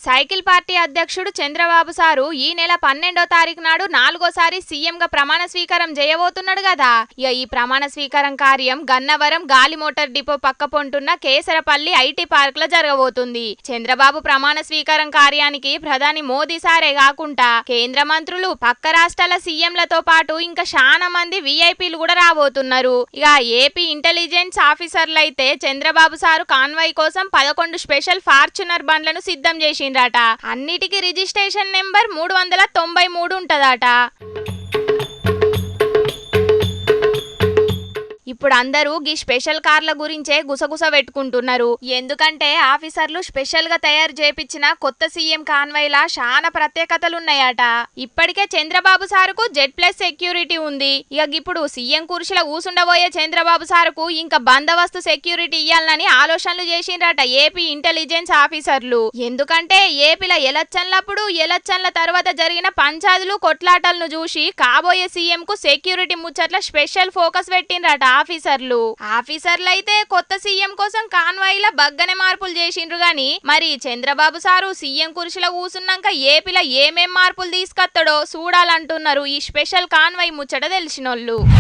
Cycle party అధ్యక్షుడు Chandrababu sir ఈ నెల 12వ తారీఖు నాడు 4గోసారి సీఎంగా ప్రమాణ స్వీకారం చేయబోతున్నాడు కదా. ఇక ఈ ప్రమాణ స్వీకారం కార్యం గన్నవరం గాలి మోటార్ డిపో పక్క పొంటున్న కేసరపల్లి ఐటీ పార్క్ లో జరగబోతుంది. చంద్రబాబు ప్రమాణ స్వీకారం కార్యానికి ప్రధాని మోదీ సారే కాకుండా కేంద్ర మంత్రులు, పక్క రాష్ట్రాల సీఎంలతో పాటు ఇంకా చాలా మంది విఐపీలు కూడా రాబోతున్నారు. ఇక ఏపీ ఇంటెలిజెన్స్ ఆఫీసర్లు అయితే చంద్రబాబు సారు కాన్వాయ్ కోసం 11 స్పెషల్ ఫార్చునర్ బండ్లను సిద్ధం చేసిండ్రట. అన్నిటికీ రిజిస్ట్రేషన్ నెంబర్ 393 ఉంటదట. ఇప్పుడు అందరూ ఈ స్పెషల్ కార్ల గురించే గుసగుస పెట్టుకుంటున్నారు. ఎందుకంటే ఆఫీసర్లు స్పెషల్ గా తయారు చేపించిన కొత్త సీఎం కాన్వాయ్లా చాలా ప్రత్యేకతలున్నాయట. ఇప్పటికే చంద్రబాబు సారుకు Z+ సెక్యూరిటీ ఉంది. ఇక ఇప్పుడు సీఎం కుర్చీలో కూసుండబోయే చంద్రబాబు సారుకు ఇంకా బందోబస్తు సెక్యూరిటీ ఇయ్యాలని ఆలోచనలు చేసిండ్రట ఏపీ ఇంటెలిజెన్స్ ఆఫీసర్లు. ఎందుకంటే ఏపీలో ఎలక్షన్లప్పుడు, ఎలక్షన్ల తర్వాత జరిగిన పంచాదులు, కొట్లాటలను చూసి కాబోయే సీఎం కు సెక్యూరిటీ ముచ్చట్ల స్పెషల్ ఫోకస్ పెట్టిండ్రట ఆఫీసర్లు అయితే కొత్త సీఎం కోసం కాన్వాయ్ ల బగ్గనే మార్పులు చేసిండ్రు గాని మరి చంద్రబాబు సారు సీఎం కుర్చీలో కూసున్నాక ఏపీలో ఏమేం మార్పులు తీసుకొస్తాడో చూడాలంటున్నారు ఈ స్పెషల్ కాన్వాయ్ ముచ్చట తెలిసినోళ్ళు.